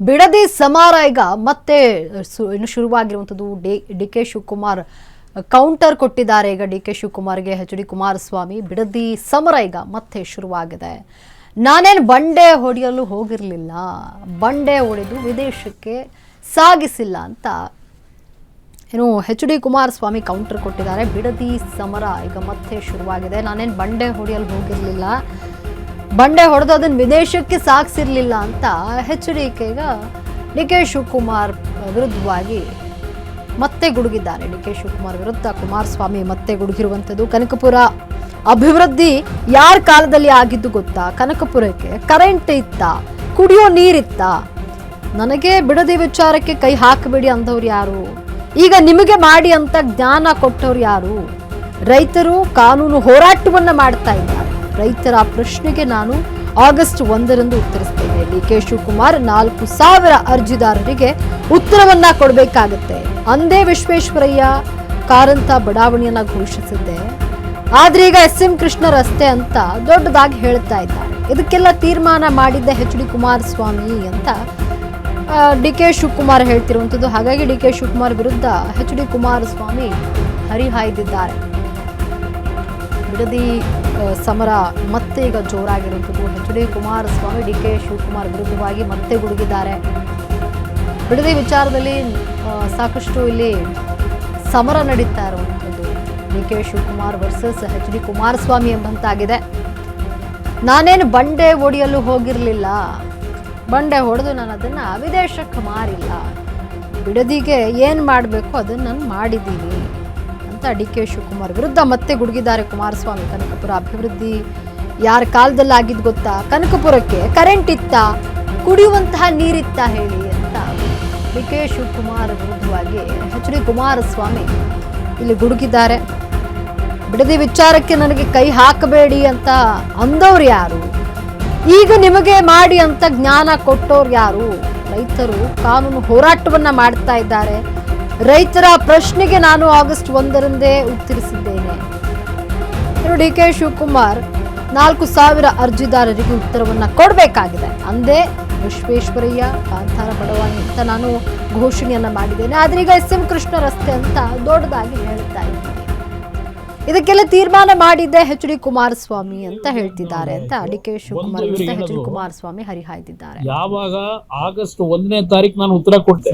ಬಿಡದಿ ಸಮಾರ ಈಗ ಮತ್ತೆ ಶುರುವಾಗಿರುವಂಥದ್ದು. ಡಿ.ಕೆ. ಶಿವಕುಮಾರ್ ಕೌಂಟರ್ ಕೊಟ್ಟಿದ್ದಾರೆ. ಈಗ ಡಿ.ಕೆ. ಶಿವಕುಮಾರ್ಗೆ ಎಚ್.ಡಿ. ಕುಮಾರಸ್ವಾಮಿ ಬಿಡದಿ ಸಮರ ಈಗ ಮತ್ತೆ ಶುರುವಾಗಿದೆ. ನಾನೇನು ಬಂಡೆ ಹೊಡೆಯಲು ಹೋಗಿರಲಿಲ್ಲ, ಬಂಡೆ ಹೊಡೆದು ವಿದೇಶಕ್ಕೆ ಸಾಗಿಸಿಲ್ಲ ಅಂತ ಏನು ಎಚ್.ಡಿ. ಕುಮಾರಸ್ವಾಮಿ ಕೌಂಟರ್ ಕೊಟ್ಟಿದ್ದಾರೆ. ಬಿಡದಿ ಸಮರ ಈಗ ಮತ್ತೆ ಶುರುವಾಗಿದೆ. ನಾನೇನು ಬಂಡೆ ಹೊಡೆಯಲು ಹೋಗಿರಲಿಲ್ಲ, ಬಂಡೆ ಹೊಡೆದು ಅದನ್ನು ವಿದೇಶಕ್ಕೆ ಸಾಗಿಸಿರ್ಲಿಲ್ಲ ಅಂತ ಎಚ್.ಡಿ.ಕೆ. ಡಿ.ಕೆ. ಶಿವಕುಮಾರ್ ವಿರುದ್ಧವಾಗಿ ಮತ್ತೆ ಗುಡುಗಿದ್ದಾರೆ. ಡಿ.ಕೆ. ಶಿವಕುಮಾರ್ ವಿರುದ್ಧ ಕುಮಾರಸ್ವಾಮಿ ಮತ್ತೆ ಗುಡುಗಿರುವಂಥದ್ದು. ಕನಕಪುರ ಅಭಿವೃದ್ಧಿ ಯಾರ ಕಾಲದಲ್ಲಿ ಆಗಿದ್ದು ಗೊತ್ತಾ? ಕನಕಪುರಕ್ಕೆ ಕರೆಂಟ್ ಇತ್ತ, ಕುಡಿಯೋ ನೀರಿತ್ತ? ನನಗೆ ಬಿಡದಿ ವಿಚಾರಕ್ಕೆ ಕೈ ಹಾಕಬೇಡಿ ಅಂದವ್ರು ಯಾರು? ಈಗ ನಿಮಗೆ ಮಾಡಿ ಅಂತ ಜ್ಞಾನ ಕೊಟ್ಟವ್ರು ಯಾರು? ರೈತರು ಕಾನೂನು ಹೋರಾಟವನ್ನ ಮಾಡ್ತಾ ಇದ್ದಾರೆ. ರೈತರ ಪ್ರಶ್ನೆಗೆ ನಾನು ಆಗಸ್ಟ್ 1ರಂದು ಉತ್ತರಿಸ್ತೇನೆ. ಡಿ.ಕೆ. ಶಿವಕುಮಾರ್ 4,000 ಅರ್ಜಿದಾರರಿಗೆ ಉತ್ತರವನ್ನ ಕೊಡಬೇಕಾಗತ್ತೆ. ಅಂದೇ ವಿಶ್ವೇಶ್ವರಯ್ಯ ಕಾರಂತ ಬಡಾವಣೆಯನ್ನ ಘೋಷಿಸಿದ್ದೆ, ಆದ್ರೆ ಈಗ ಎಸ್.ಎಂ. ಕೃಷ್ಣ ರಸ್ತೆ ಅಂತ ದೊಡ್ಡದಾಗಿ ಹೇಳ್ತಾ ಇದ್ದಾರೆ. ಇದಕ್ಕೆಲ್ಲ ತೀರ್ಮಾನ ಮಾಡಿದ್ದೆ ಎಚ್.ಡಿ. ಕುಮಾರಸ್ವಾಮಿ ಅಂತ ಡಿ.ಕೆ. ಶಿವಕುಮಾರ್ ಹೇಳ್ತಿರುವಂಥದ್ದು. ಹಾಗಾಗಿ ಡಿ.ಕೆ. ಶಿವಕುಮಾರ್ ವಿರುದ್ಧ ಎಚ್.ಡಿ. ಕುಮಾರಸ್ವಾಮಿ ಹರಿಹಾಯ್ದಿದ್ದಾರೆ. ಬಿಡದಿ ಸಮರ ಮತ್ತೆ ಈಗ ಜೋರಾಗಿರುವಂಥದ್ದು. ಎಚ್.ಡಿ. ಕುಮಾರಸ್ವಾಮಿ ಡಿ.ಕೆ. ಶಿವಕುಮಾರ್ ವಿರುದ್ಧವಾಗಿ ಮತ್ತೆ ಗುಡುಗಿದ್ದಾರೆ. ಬಿಡದಿ ವಿಚಾರದಲ್ಲಿ ಸಾಕಷ್ಟು ಇಲ್ಲಿ ಸಮರ ನಡೀತಾ ಇರುವಂಥದ್ದು. D K. Shivakumar versus H D. Kumaraswamy ಎಂಬಂತಾಗಿದೆ. ನಾನೇನು ಬಂಡೆ ಹೊಡೆಯಲು ಹೋಗಿರಲಿಲ್ಲ, ಬಂಡೆ ಹೊಡೆದು ನಾನು ಅದನ್ನು ವಿದೇಶಕ್ಕೆ ಮಾರಿಲ್ಲ, ಬಿಡದಿಗೆ ಏನು ಮಾಡಬೇಕು ಅದನ್ನು ನಾನು ಮಾಡಿದ್ದೀನಿ ಅಂತ ಡಿ.ಕೆ. ಶಿವಕುಮಾರ್ ವಿರುದ್ಧ ಮತ್ತೆ ಗುಡುಗಿದ್ದಾರೆ ಕುಮಾರಸ್ವಾಮಿ. ಕನಕಪುರ ಅಭಿವೃದ್ಧಿ ಯಾರ ಕಾಲದಲ್ಲಿ ಆಗಿದ್ದು ಗೊತ್ತಾ? ಕನಕಪುರಕ್ಕೆ ಕರೆಂಟ್ ಇತ್ತ, ಕುಡಿಯುವಂತಹ ನೀರಿತ್ತ ಹೇಳಿ ಅಂತ ಡಿ.ಕೆ. ಶಿವಕುಮಾರ್ ವಿರುದ್ಧವಾಗಿ ಎಚ್.ಡಿ. ಕುಮಾರಸ್ವಾಮಿ ಇಲ್ಲಿ ಗುಡುಗಿದ್ದಾರೆ. ಬಿಡದಿ ವಿಚಾರಕ್ಕೆ ನನಗೆ ಕೈ ಹಾಕಬೇಡಿ ಅಂತ ಅಂದವ್ರು ಯಾರು? ಈಗ ನಿಮಗೆ ಮಾಡಿ ಅಂತ ಜ್ಞಾನ ಕೊಟ್ಟವ್ರು ಯಾರು? ರೈತರು ಕಾನೂನು ಹೋರಾಟವನ್ನ ಮಾಡ್ತಾ ಇದ್ದಾರೆ. ರೈತರ ಪ್ರಶ್ನೆಗೆ ನಾನು ಆಗಸ್ಟ್ 1ರಂದೇ ಉತ್ತರಿಸಿದ್ದೇನೆ. ಡಿ.ಕೆ. ಶಿವಕುಮಾರ್ 4,000 ಅರ್ಜಿದಾರರಿಗೆ ಉತ್ತರವನ್ನ ಕೊಡಬೇಕಾಗಿದೆ. ಅಂದೇ ವಿಶ್ವೇಶ್ವರಯ್ಯ ಕಾಂತಾರ ಬಡಾವಣೆ ಅಂತ ನಾನು ಘೋಷಣೆಯನ್ನ ಮಾಡಿದ್ದೇನೆ, ಆದ್ರೆ ಈಗ ಎಸ್.ಎಂ. ಕೃಷ್ಣ ರಸ್ತೆ ಅಂತ ದೊಡ್ಡದಾಗಿ ಹೇಳ್ತಾ ಇದ್ದೀನಿ. ಇದಕ್ಕೆಲ್ಲ ತೀರ್ಮಾನ ಮಾಡಿದ್ದೆ ಎಚ್.ಡಿ. ಕುಮಾರಸ್ವಾಮಿ ಅಂತ ಹೇಳ್ತಿದ್ದಾರೆ ಅಂತ ಡಿ.ಕೆ. ಶಿವಕುಮಾರ್ ವಿರುದ್ಧ ಎಚ್.ಡಿ. ಕುಮಾರಸ್ವಾಮಿ ಹರಿಹಾಯ್ದಿದ್ದಾರೆ. ಯಾವಾಗ ಆಗಸ್ಟ್ 1ನೇ ತಾರೀಕು ನಾನು ಉತ್ತರ ಕೊಟ್ಟೆ,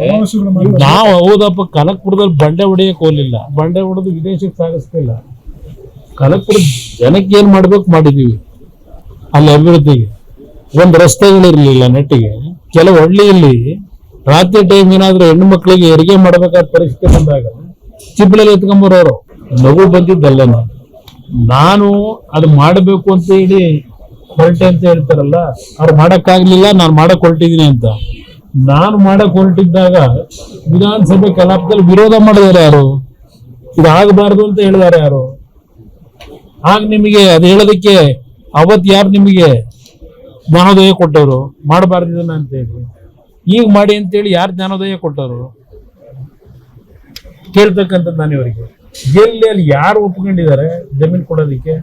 ನಾವು ಹೌದಪ್ಪ ಕನಕಪುರದಲ್ಲಿ ಬಂಡೆ ಹೊಡೆಯಕ್ಕೆ ಹೋಗ್ಲಿಲ್ಲ, ಬಂಡೆ ಹೊಡೆದು ವಿದೇಶಕ್ಕೆ ಸಾಗಿಸ್ತಿಲ್ಲ, ಕನಕಪುರ ಜನಕ್ಕೆ ಏನ್ ಮಾಡ್ಬೇಕು ಮಾಡಿದೀವಿ. ಅಲ್ಲಿ ಅಭಿವೃದ್ಧಿಗೆ ಒಂದು ರಸ್ತೆಗಳಿರ್ಲಿಲ್ಲ, ನೆಟ್ಟಿಗೆ ಕೆಲವು ಹಳ್ಳಿಯಲ್ಲಿ ರಾತ್ರಿ ಟೈಮ್ ಏನಾದ್ರೂ ಹೆಣ್ಣು ಮಕ್ಕಳಿಗೆ ಹೆರಿಗೆ ಮಾಡ್ಬೇಕಾದ ಪರಿಸ್ಥಿತಿ ಬಂದಾಗ ಚಿಪ್ಪಲಲ್ಲಿ ಎತ್ಕೊಂಬರೋರು. ನಗು ಬಂದಿದ್ದಲ್ಲ, ನಾನು ಅದು ಮಾಡಬೇಕು ಅಂತ ಹೇಳಿ ಹೊರಟೆ ಅಂತ ಹೇಳ್ತಾರಲ್ಲ, ಅವ್ರು ಮಾಡಕ್ಕಾಗ್ಲಿಲ್ಲ, ನಾನು ಮಾಡಕ್ ಹೊರಟಿದ್ದೀನಿ ಅಂತ. ನಾನು ಮಾಡಕ್ ಹೊರಟಿದ್ದಾಗ ವಿಧಾನಸಭೆ ಕಲಾಪದಲ್ಲಿ ವಿರೋಧ ಮಾಡಿದಾರೆ ಯಾರು? ಇದು ಆಗಬಾರ್ದು ಅಂತ ಹೇಳಿದಾರೆ ಯಾರು? ಆಗ ನಿಮಗೆ ಅದು ಹೇಳೋದಕ್ಕೆ ಅವತ್ತು ಯಾರು ನಿಮಗೆ ಜ್ಞಾನೋದಯ ಕೊಟ್ಟವರು ಮಾಡಬಾರ್ದಿದ್ದನ್ನ ಅಂತ ಹೇಳಿ? ಈಗ ಮಾಡಿ ಅಂತೇಳಿ ಯಾರು ಜ್ಞಾನೋದಯ ಕೊಟ್ಟವರು ಕೇಳ್ತಕ್ಕಂಥದ್ದು ನಾನು ಇವರಿಗೆ. ಎಲ್ಲಿ ಅಲ್ಲಿ ಯಾರು ಒಪ್ಕೊಂಡಿದ್ದಾರೆ ಜಮೀನು ಕೊಡೋದಕ್ಕೆ?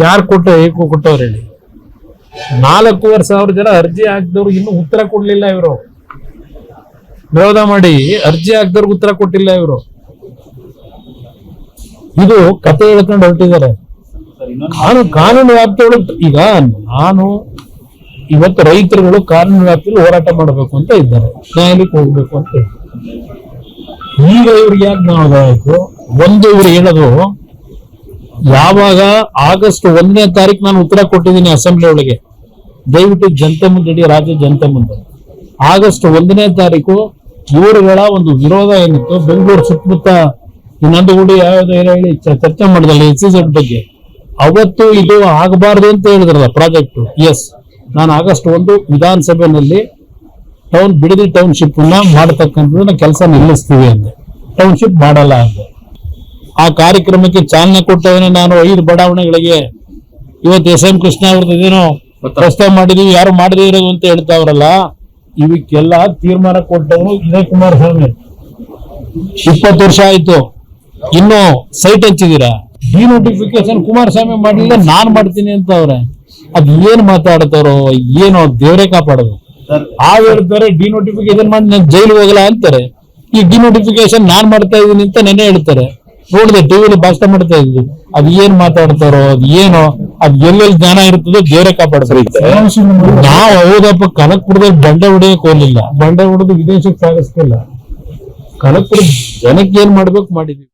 ಯಾರು ಕೊಟ್ಟವ್ರು ಹೇಳಿ? 4,500 ಜನ ಅರ್ಜಿ ಹಾಕಿದವ್ರು ಇನ್ನೂ ಉತ್ತರ ಕೊಡ್ಲಿಲ್ಲ. ಇವರು ವಿರೋಧ ಮಾಡಿ ಅರ್ಜಿ ಹಾಕಿದವ್ರಿಗೆ ಉತ್ತರ ಕೊಟ್ಟಿಲ್ಲ. ಇವರು ಇದು ಕತೆ ಹೇಳ್ಕೊಂಡು ಹೊರಟಿದ್ದಾರೆ. ಕಾನೂನು ವ್ಯಾಪ್ತಿ ಒಳಗೆ ಈಗ ನಾನು ಇವತ್ತು ರೈತರುಗಳು ಕಾನೂನು ವ್ಯಾಪ್ತಿಯಲ್ಲಿ ಹೋರಾಟ ಮಾಡಬೇಕು ಅಂತ ಇದ್ದಾರೆ, ನ್ಯಾಯಾಲಯಕ್ಕೆ ಹೋಗ್ಬೇಕು ಅಂತ ಇದ್ದಾರೆ. ಈಗ ಇವ್ರಿಗೆ ಯಾಕೆ ನಾವು ಆಯ್ತು? ಒಂದು ಇವ್ರು ಹೇಳೋದು, ಯಾವಾಗ ಆಗಸ್ಟ್ 1ನೇ ತಾರೀಕು ನಾನು ಉತ್ತರ ಕೊಟ್ಟಿದ್ದೀನಿ ಅಸೆಂಬ್ಲಿ ಒಳಗೆ, ದಯವಿಟ್ಟು ಜನತೆ ಮುಂದೆ ಇಡೀ ರಾಜ್ಯ ಜನತೆ ಮುಂದೆ. ಆಗಸ್ಟ್ 1ನೇ ತಾರೀಕು ಇವರುಗಳ ಒಂದು ವಿರೋಧ ಏನಿತ್ತು, ಬೆಂಗಳೂರು ಸುತ್ತಮುತ್ತ ನಂದಗೂಡಿ ಯಾವ್ದು ಹೇಳಿ ಚರ್ಚೆ ಮಾಡಿದಲ್ಲ SEZ ಬಗ್ಗೆ, ಅವತ್ತು ಇದು ಆಗಬಾರ್ದು ಅಂತ ಹೇಳಿದ್ರಲ್ಲ ಪ್ರಾಜೆಕ್ಟ್. ಎಸ್, ನಾನು ಆಗಸ್ಟ್ 1 ವಿಧಾನಸಭೆಯಲ್ಲಿ ಬಿಡದಿ ಟೌನ್ಶಿಪ್ ಮಾಡತಕ್ಕಂಥದ್ದನ್ನ ಕೆಲಸ ನಿಲ್ಲಿಸ್ತೀವಿ ಅಂದೆ, ಟೌನ್ಶಿಪ್ ಮಾಡಲ್ಲ ಅಂದೆ. ಆ ಕಾರ್ಯಕ್ರಮಕ್ಕೆ ಚಾಲನೆ ಕೊಟ್ಟವನೇ ನಾನು 5 ಬಡಾವಣೆಗಳಿಗೆ. ಇವತ್ತು ಎಸ್.ಎಂ. ಕೃಷ್ಣ ಅವ್ರದ್ದು ಇದೇನೋ ಪ್ರಸ್ತಾವ ಮಾಡಿದೀವಿ, ಯಾರು ಮಾಡದೇ ಇರೋದು ಅಂತ ಹೇಳ್ತಾವ್ರಲ್ಲ, ಇವಕ್ಕೆಲ್ಲ ತೀರ್ಮಾನ ಕೊಟ್ಟವನು ಇದೇ ಕುಮಾರಸ್ವಾಮಿ. 20 ವರ್ಷ ಆಯ್ತು, ಇನ್ನು ಸೈಟ್ ಹಚ್ಚಿದೀರಾ? ಡಿನೋಟಿಫಿಕೇಶನ್ ಕುಮಾರಸ್ವಾಮಿ ಮಾಡಲಿಲ್ಲ, ನಾನ್ ಮಾಡ್ತೀನಿ ಅಂತ ಅವ್ರೆ. ಅದ್ ಏನ್ ಮಾತಾಡ್ತಾರೋ ಏನೋ, ದೇವರೇ ಕಾಪಾಡೋದು. ಹೇಳ್ತಾರೆ ಡಿನೋಟಿಫಿಕೇಶನ್ ಮಾಡಿ ನಾನು ಜೈಲಿಗೆ ಹೋಗಲ್ಲ ಅಂತಾರೆ. ಈ ಡಿನೋಟಿಫಿಕೇಶನ್ ನಾನ್ ಮಾಡ್ತಾ ಇದೀನಿ ಅಂತ ನೆನ್ನೆ ಹೇಳ್ತಾರೆ. ನೋಡಿದೆ ಟಿವಿಲಿ ಭಾಷಣ ಮಾಡ್ತಾ ಇದ್ವಿ. ಅದ್ ಏನ್ ಮಾತಾಡ್ತಾರೋ ಅದ್ ಏನೋ ಅದ್ ಎಲ್ಲೆಲ್ಲಿ ಜ್ಞಾನ ಇರ್ತದೋ ಬೇರೆ ಕಾಪಾಡ್ತಾರೆ. ನಾವು ಹೌದಪ್ಪ ಕನಕ್ಪುರದಲ್ಲಿ ಬಂಡೆ ಹೊಡೆಯಕ್ ಹೋಗ್ಲಿಲ್ಲ, ಬಂಡೆ ಹೊಡೆದು ವಿದೇಶಕ್ಕೆ ಸಾಗಿಸ್ತಿಲ್ಲ. ಕನಕ್ಪುರ ಜನಕ್ಕೆ ಏನ್ ಮಾಡ್ಬೇಕು ಮಾಡಿದ್ವಿ.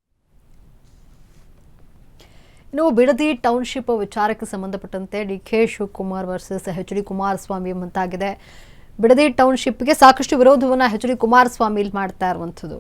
ಇನ್ನು ಬಿಡದಿ ಟೌನ್ಶಿಪ್ ವಿಚಾರಕ್ಕೆ ಸಂಬಂಧಪಟ್ಟಂತೆ D K Shivakumar versus H D Kumaraswamy ಎಂಬಂತಾಗಿದೆ. ಬಿಡದಿ ಟೌನ್ಶಿಪ್ಗೆ ಸಾಕಷ್ಟು ವಿರೋಧವನ್ನ ಎಚ್ ಡಿ ಕುಮಾರಸ್ವಾಮಿ ಮಾಡ್ತಾ ಇರುವಂಥದ್ದು.